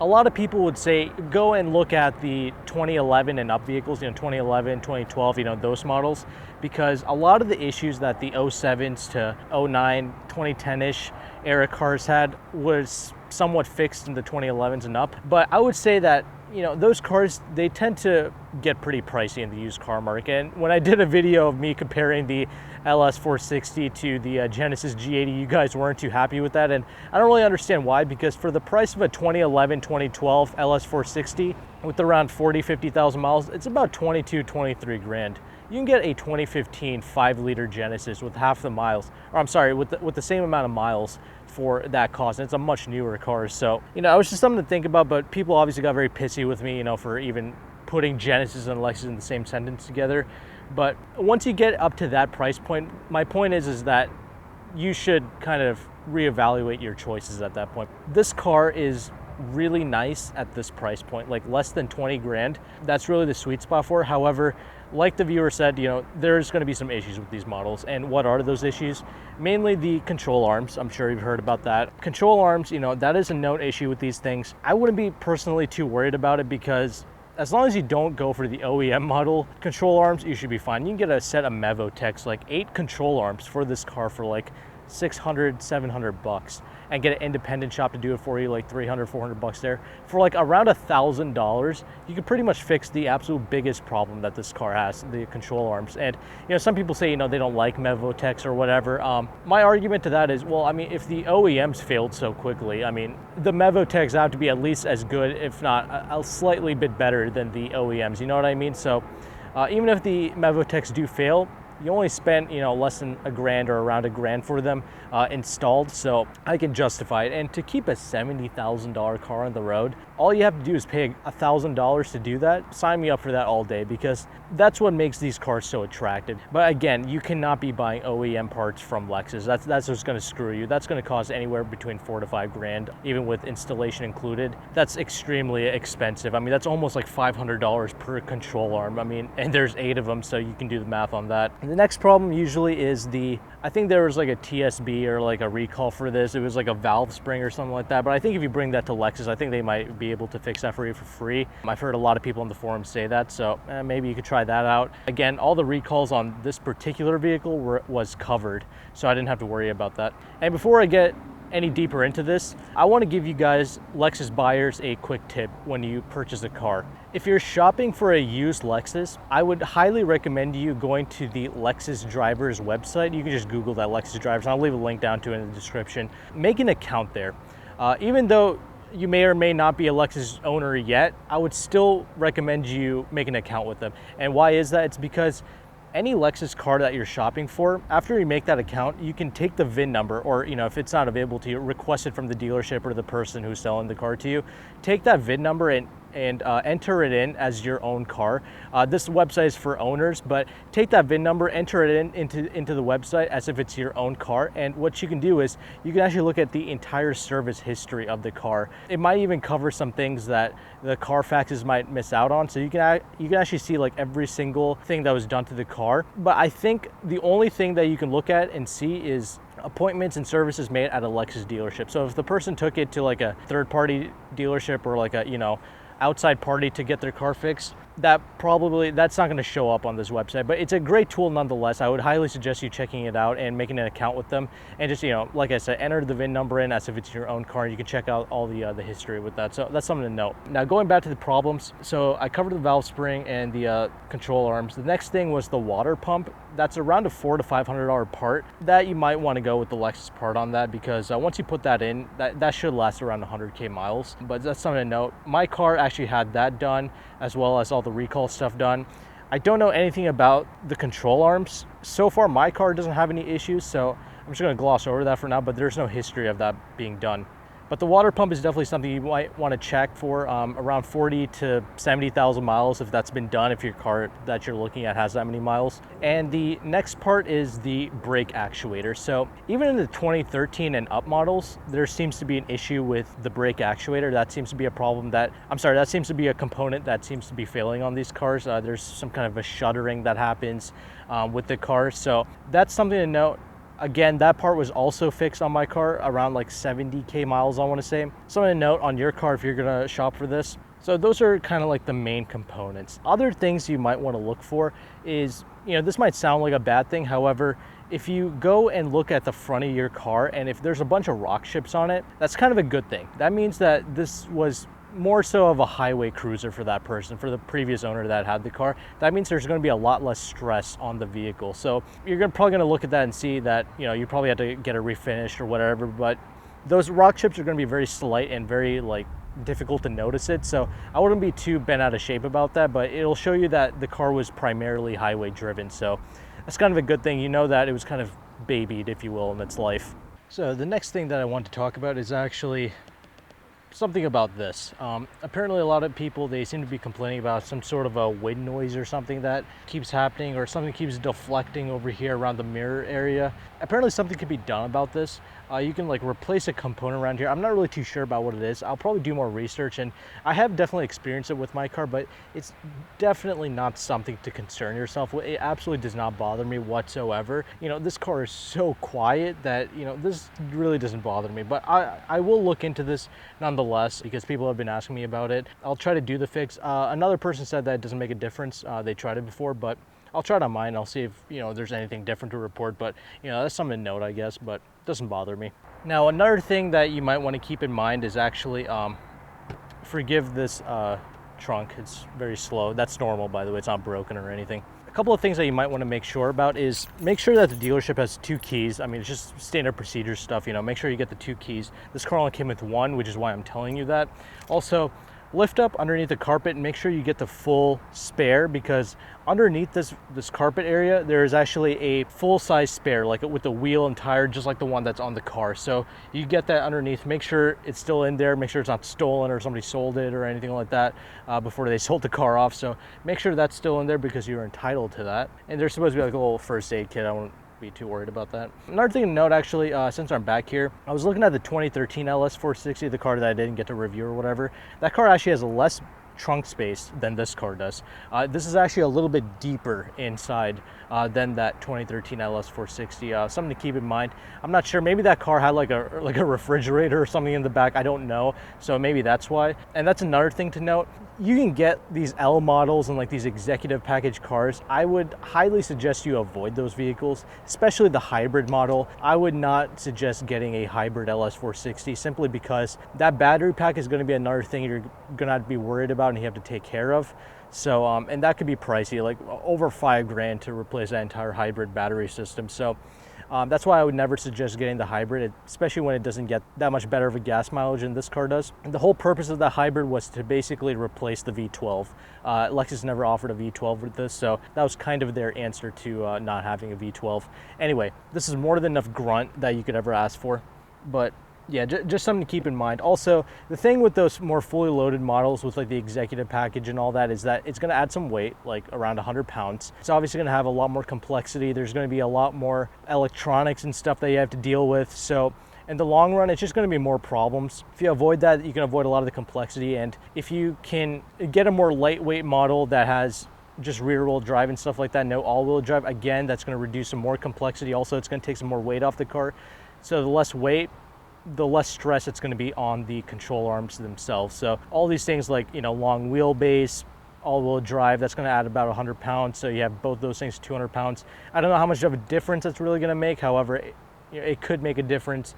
a lot of people would say go and look at the 2011 and up vehicles, 2011, 2012, those models, because a lot of the issues that the 07s to 09, 2010-ish era cars had was somewhat fixed in the 2011s and up. But I would say that those cars, they tend to get pretty pricey in the used car market. And when I did a video of me comparing the LS460 to the Genesis G80, you guys weren't too happy with that. And I don't really understand why, because for the price of a 2011, 2012 LS460 with around 40, 50,000 miles, it's about 22, 23 grand. You can get a 2015 5-liter Genesis with half the miles, or I'm sorry, with the same amount of miles for that cost. And it's a much newer car. So, it was just something to think about, but people obviously got very pissy with me, for even putting Genesis and Lexus in the same sentence together. But once you get up to that price point, my point is that you should kind of reevaluate your choices at that point. This car is really nice at this price point, like less than 20 grand. That's really the sweet spot for it. However, like the viewer said, there's going to be some issues with these models. And what are those issues? Mainly the control arms. I'm sure you've heard about that. Control arms, that is a known issue with these things. I wouldn't be personally too worried about it, because as long as you don't go for the OEM model control arms, you should be fine. You can get a set of Mevotechs, like 8 control arms for this car for like 600, 700 bucks, and get an independent shop to do it for you, like 300, 400 bucks there. For like around $1,000, you could pretty much fix the absolute biggest problem that this car has, the control arms. And some people say, they don't like Mevotechs or whatever. My argument to that is, well, I mean, if the OEMs failed so quickly, I mean, the Mevotechs have to be at least as good, if not a slightly bit better than the OEMs, you know what I mean? So even if the Mevotechs do fail, you only spent, less than a grand or around a grand for them installed, so I can justify it. And to keep a $70,000 car on the road, all you have to do is pay $1,000 to do that. Sign me up for that all day, because that's what makes these cars so attractive. But again, you cannot be buying OEM parts from Lexus. That's just going to screw you. That's going to cost anywhere between 4 to 5 grand, even with installation included. That's extremely expensive. I mean, that's almost like $500 per control arm. I mean, and there's 8 of them, so you can do the math on that. The next problem usually is I think there was like a TSB or like a recall for this. It was like a valve spring or something like that. But I think if you bring that to Lexus, I think they might be able to fix that for you for free. I've heard a lot of people on the forums say that, so maybe you could try that out. Again, all the recalls on this particular vehicle was covered, so I didn't have to worry about that. And before I get any deeper into this, I want to give you guys, Lexus buyers, a quick tip when you purchase a car. If you're shopping for a used Lexus, I would highly recommend you going to the Lexus Drivers website. You can just Google that, Lexus Drivers. I'll leave a link down to it in the description. Make an account there. Even though you may or may not be a Lexus owner yet, I would still recommend you make an account with them. And why is that? It's because any Lexus car that you're shopping for, after you make that account, you can take the VIN number, or if it's not available to you, request it from the dealership or the person who's selling the car to you. Take that VIN number and enter it in as your own car. This website is for owners, but take that VIN number, enter it into the website as if it's your own car. And what you can do is you can actually look at the entire service history of the car. It might even cover some things that the Carfaxes might miss out on. So you can actually see like every single thing that was done to the car. But I think the only thing that you can look at and see is appointments and services made at a Lexus dealership. So if the person took it to like a third-party dealership or like a outside party to get their car fixed, that's not going to show up on this website. But it's a great tool nonetheless. I would highly suggest you checking it out and making an account with them, and just like I said, enter the VIN number in as if it's your own car. You can check out all the history with that. So that's something to note. Now, going back to the problems, so I covered the valve spring and the control arms. The next thing was the water pump. That's around a $400 to $500 part that you might want to go with the Lexus part on that, because once you put that in, that should last around 100K miles. But that's something to note. My car actually had that done, as well as all the recall stuff done. I don't know anything about the control arms. So far, my car doesn't have any issues, so I'm just going to gloss over that for now, but there's no history of that being done. But the water pump is definitely something you might want to check for, around 40 to 70,000 miles if that's been done, if your car that you're looking at has that many miles. And the next part is the brake actuator. So even in the 2013 and up models, there seems to be an issue with the brake actuator. That seems to be a problem that seems to be a component that seems to be failing on these cars. There's some kind of a shuddering that happens with the car. So that's something to note. Again, that part was also fixed on my car around like 70K miles, I want to say. Something to note on your car if you're going to shop for this. So those are kind of like the main components. Other things you might want to look for is, this might sound like a bad thing. However, if you go and look at the front of your car and if there's a bunch of rock chips on it, that's kind of a good thing. That means that this was more so of a highway cruiser for that person, for the previous owner that had the car. That means there's going to be a lot less stress on the vehicle. So you're probably going to look at that and see that, you probably had to get it refinished or whatever, but those rock chips are going to be very slight and very difficult to notice it. So I wouldn't be too bent out of shape about that, but it'll show you that the car was primarily highway driven. So that's kind of a good thing. That it was kind of babied, if you will, in its life. So the next thing that I want to talk about is actually something about this. Apparently a lot of people, they seem to be complaining about some sort of a wind noise or something that keeps happening, or something keeps deflecting over here around the mirror area. Apparently something could be done about this. You can replace a component around here. I'm not really too sure about what it is. I'll probably do more research, and I have definitely experienced it with my car, but it's definitely not something to concern yourself with. It absolutely does not bother me whatsoever. This car is so quiet that, this really doesn't bother me, but I will look into this nonetheless because people have been asking me about it. I'll try to do the fix. Another person said that it doesn't make a difference. They tried it before, but I'll try it on mine. I'll see if, there's anything different to report, but, that's something to note, I guess, but it doesn't bother me. Now, another thing that you might want to keep in mind is actually, forgive this trunk. It's very slow. That's normal, by the way. It's not broken or anything. A couple of things that you might want to make sure about is make sure that the dealership has 2 keys. I mean, it's just standard procedure stuff, make sure you get the 2 keys. This car only came with 1, which is why I'm telling you that. Also, lift up underneath the carpet and make sure you get the full spare, because underneath this carpet area, there is actually a full-size spare, like with the wheel and tire, just like the one that's on the car. So you get that underneath, make sure it's still in there, make sure it's not stolen or somebody sold it or anything like that before they sold the car off. So make sure that's still in there because you're entitled to that. And there's supposed to be like a little first aid kit. I won't be too worried about that. Another thing to note, actually, since I'm back here, I was looking at the 2013 LS460, the car that I didn't get to review or whatever. That car actually has less trunk space than this car does. This is actually a little bit deeper inside than that 2013 LS460. Something to keep in mind. I'm not sure, maybe that car had like a refrigerator or something in the back, I don't know, so maybe that's why. And that's another thing to note. You can get these L models and these executive package cars. I would highly suggest you avoid those vehicles, especially the hybrid model. I would not suggest getting a hybrid LS460 simply because that battery pack is going to be another thing you're going to have to be worried about and you have to take care of. So, and that could be pricey, like over $5,000 to replace that entire hybrid battery system. So that's why I would never suggest getting the hybrid, especially when it doesn't get that much better of a gas mileage than this car does. And the whole purpose of the hybrid was to basically replace the V12. Lexus never offered a V12 with this, so that was kind of their answer to not having a V12. Anyway, this is more than enough grunt that you could ever ask for, but yeah, just something to keep in mind. Also, the thing with those more fully loaded models with the executive package and all that is that it's going to add some weight, like around 100 pounds. It's obviously going to have a lot more complexity. There's going to be a lot more electronics and stuff that you have to deal with. So in the long run, it's just going to be more problems. If you avoid that, you can avoid a lot of the complexity. And if you can get a more lightweight model that has just rear-wheel drive and stuff like that, no all-wheel drive, again, that's going to reduce some more complexity. Also, it's going to take some more weight off the car. So the less weight, the less stress it's going to be on the control arms themselves. So all these things like, long wheelbase, all-wheel drive, that's going to add about 100 pounds. So you have both those things, 200 pounds. I don't know how much of a difference that's really going to make. However, it could make a difference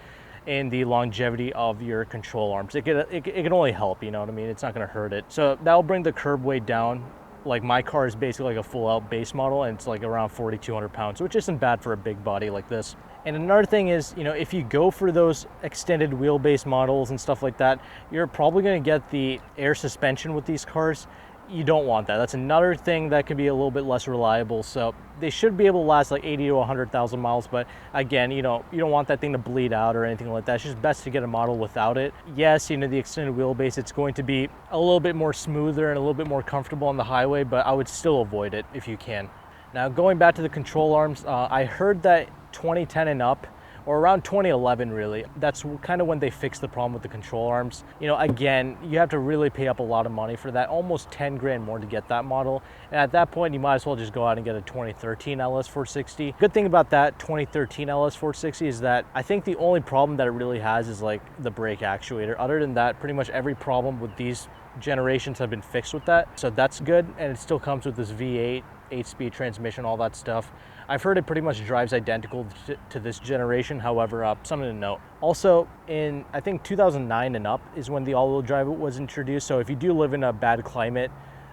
in the longevity of your control arms. It can only help, you know what I mean? It's not going to hurt it. So that'll bring the curb weight down. Like my car is basically like a full-out base model, and it's like around 4,200 pounds, which isn't bad for a big body like this. And another thing is, if you go for those extended wheelbase models and stuff like that, you're probably going to get the air suspension with these cars. You don't want that. That's another thing that could be a little bit less reliable. So they should be able to last like 80 to 100,000 miles. But again, you don't want that thing to bleed out or anything like that. It's just best to get a model without it. Yes, the extended wheelbase, it's going to be a little bit more smoother and a little bit more comfortable on the highway, but I would still avoid it if you can. Now, going back to the control arms, I heard that 2010 and up or around 2011 really. That's kind of when they fixed the problem with the control arms. You know, again, you have to really pay up a lot of money for that, almost 10 grand more to get that model. And at that point, you might as well just go out and get a 2013 LS460. Good thing about that 2013 LS460 is that I think the only problem that it really has is like the brake actuator. Other than that, pretty much every problem with these generations have been fixed with that. So that's good. And it still comes with this V8, 8-speed transmission, all that stuff. I've heard it pretty much drives identical to this generation. However, something to note. Also, in I think 2009 and up is when the all-wheel drive was introduced. So if you do live in a bad climate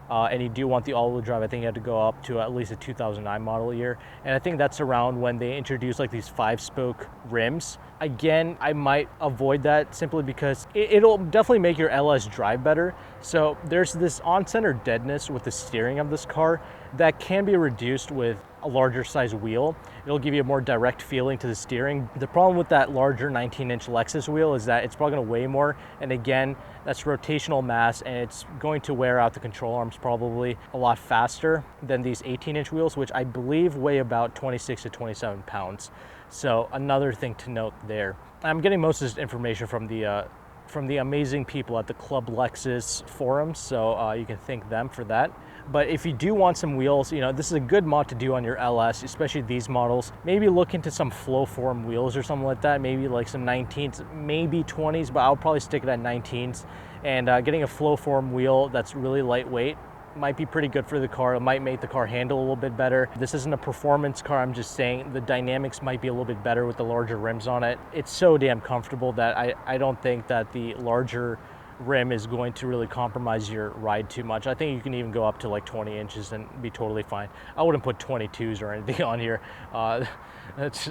and you do want the all-wheel drive, I think you have to go up to at least a 2009 model year. And I think that's around when they introduced like these 5-spoke rims. Again, I might avoid that simply because it'll definitely make your LS drive better. So there's this on-center deadness with the steering of this car that can be reduced with a larger size wheel. It'll give you a more direct feeling to the steering. The problem with that larger 19-inch Lexus wheel is that it's probably gonna weigh more. And again, that's rotational mass and it's going to wear out the control arms probably a lot faster than these 18-inch wheels, which I believe weigh about 26 to 27 pounds. So another thing to note there. I'm getting most of this information from the amazing people at the Club Lexus forums, so you can thank them for that. But if you do want some wheels, you know, this is a good mod to do on your LS, especially these models. Maybe look into some flow form wheels or something like that, maybe like some 19s, maybe 20s, but I'll probably stick it at 19s. And getting a flow form wheel that's really lightweight might be pretty good for the car. It might make the car handle a little bit better. This isn't a performance car, I'm just saying the dynamics might be a little bit better with the larger rims on it. It's so damn comfortable that I don't think that the larger rim is going to really compromise your ride too much. I think you can even go up to like 20 inches and be totally fine. I wouldn't put 22s or anything on here. Let's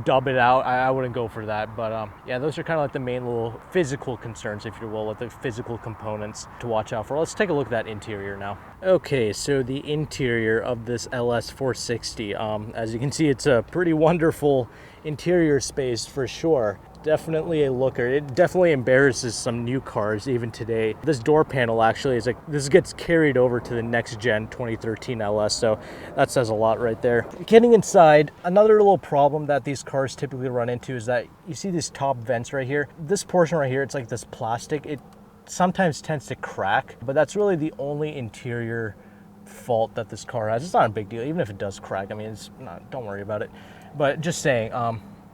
dub it out. I wouldn't go for that. But yeah, those are kind of like the main little physical concerns, if you will, like the physical components to watch out for. Let's take a look at that interior now. Okay, so the interior of this LS460, as you can see, it's a pretty wonderful interior space for sure. Definitely a looker. It definitely embarrasses some new cars even today. This door panel actually is like, this gets carried over to the next gen 2013 LS, so that says a lot right there. Getting inside, another little problem that these cars typically run into is that you see these top vents right here. This portion right here, it's like this plastic. It sometimes tends to crack, but that's really the only interior fault that this car has. It's not a big deal, even if it does crack. I mean, it's not, don't worry about it. But just saying,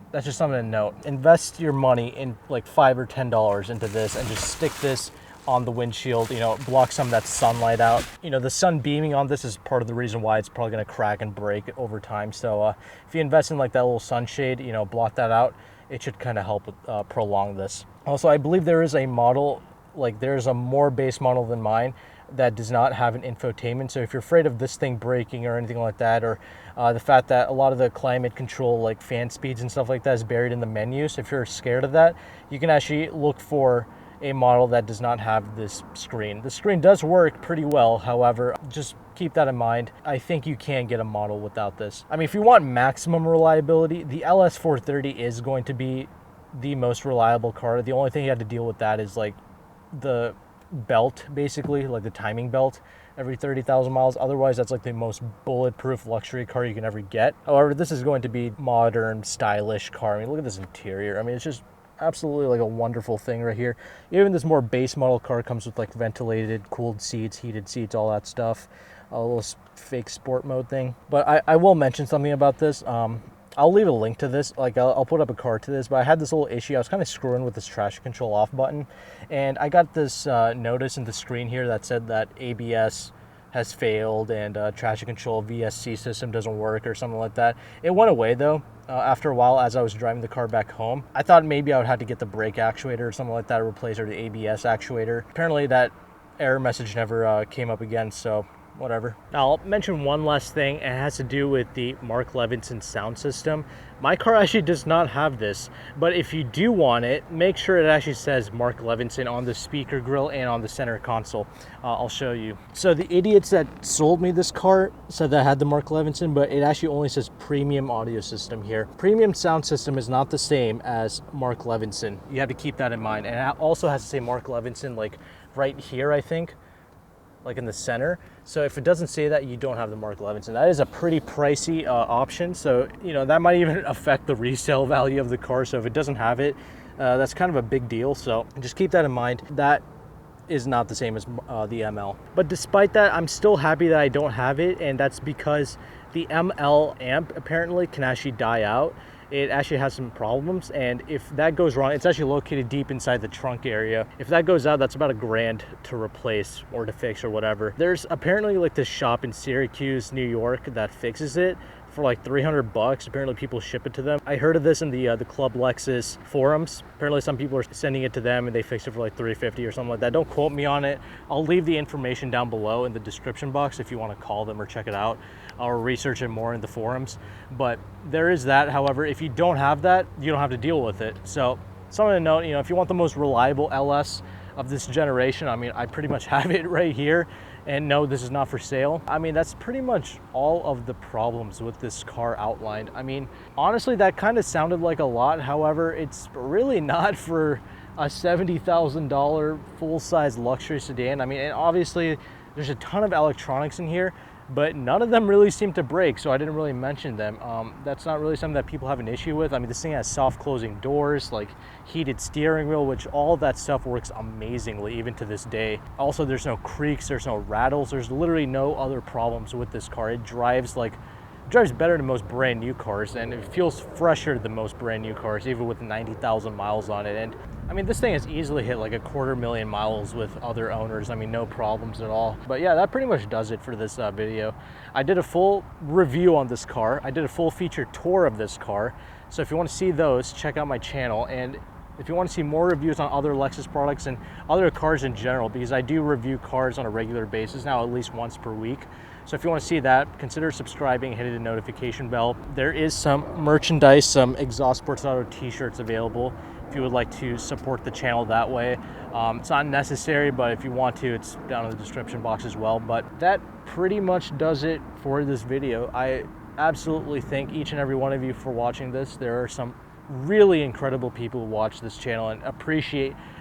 that's just something to note. Invest your money in like $5 or $10 into this and just stick this on the windshield, you know, block some of that sunlight out. You know, the sun beaming on this is part of the reason why it's probably gonna crack and break over time. So if you invest in like that little sunshade, you know, block that out, it should kind of help with, prolong this. Also, I believe there is a model, like there's a more base model than mine that does not have an infotainment. So if you're afraid of this thing breaking or anything like that, or the fact that a lot of the climate control, like fan speeds and stuff like that, is buried in the menu, so if you're scared of that, you can actually look for a model that does not have this screen. The screen does work pretty well, however, just keep that in mind. I think you can get a model without this. I mean, if you want maximum reliability, the LS430 is going to be the most reliable car. The only thing you have to deal with that is like the belt, basically, like the timing belt every 30,000 miles. Otherwise, that's like the most bulletproof luxury car you can ever get. However, this is going to be modern, stylish car. I mean, look at this interior. I mean, it's just absolutely like a wonderful thing right here. Even this more base model car comes with like ventilated, cooled seats, heated seats, all that stuff. A little fake sport mode thing. But I will mention something about this. I'll leave a link to this, like I'll put up a card to this, but I had this little issue. I was kind of screwing with this traction control off button, and I got this notice in the screen here that said that ABS has failed and traction control VSC system doesn't work or something like that. It went away though after a while as I was driving the car back home. I thought maybe I would have to get the brake actuator or something like that replaced, or the ABS actuator. Apparently that error message never came up again, so whatever. Now I'll mention one last thing, and it has to do with the Mark Levinson sound system. My car actually does not have this, but if you do want it, make sure it actually says Mark Levinson on the speaker grill and on the center console. I'll show you. So the idiots that sold me this car said that I had the Mark Levinson, but it actually only says premium audio system here. Premium sound system is not the same as Mark Levinson. You have to keep that in mind. And it also has to say Mark Levinson like right here, I think. like in the center. So if it doesn't say that, you don't have the Mark 11s, and that is a pretty pricey option. So, you know, that might even affect the resale value of the car. So if it doesn't have it, that's kind of a big deal. So just keep that in mind. That is not the same as the ML. But despite that, I'm still happy that I don't have it, and that's because the ML amp apparently can actually die out. It actually has some problems, and if that goes wrong, it's actually located deep inside the trunk area. If that goes out, that's about $1,000 to replace or to fix or whatever. There's apparently like this shop in Syracuse, New York that fixes it for like $300. Apparently people ship it to them. I heard of this in the Club Lexus forums. Apparently some people are sending it to them and they fix it for like $350 or something like that. Don't quote me on it. I'll leave the information down below in the description box if you want to call them or check it out or research it more in the forums. But there is that. However, if you don't have that, you don't have to deal with it. So something to note, you know, if you want the most reliable LS of this generation, I mean, I pretty much have it right here. And no, this is not for sale. I mean, that's pretty much all of the problems with this car outlined. I mean, honestly, that kind of sounded like a lot. However, it's really not for a $70,000 full-size luxury sedan. I mean, and obviously there's a ton of electronics in here, but none of them really seem to break, so I didn't really mention them. That's not really something that people have an issue with. I mean, this thing has soft closing doors, like heated steering wheel, which all of that stuff works amazingly even to this day. Also, there's no creaks, there's no rattles, there's literally no other problems with this car. It drives better than most brand new cars, and it feels fresher than most brand new cars, even with 90,000 miles on it. And I mean, this thing has easily hit like 250,000 miles with other owners. I mean, no problems at all. But yeah, that pretty much does it for this video. I did a full review on this car. I did a full feature tour of this car. So if you want to see those, check out my channel. And if you want to see more reviews on other Lexus products and other cars in general, because I do review cars on a regular basis now, at least once per week. So if you want to see that, consider subscribing, hitting the notification bell. There is some merchandise, some Exhaust Sports Auto t-shirts available if you would like to support the channel that way. It's not necessary, but if you want to, it's down in the description box as well. But that pretty much does it for this video. I absolutely thank each and every one of you for watching this. There are some really incredible people who watch this channel and appreciate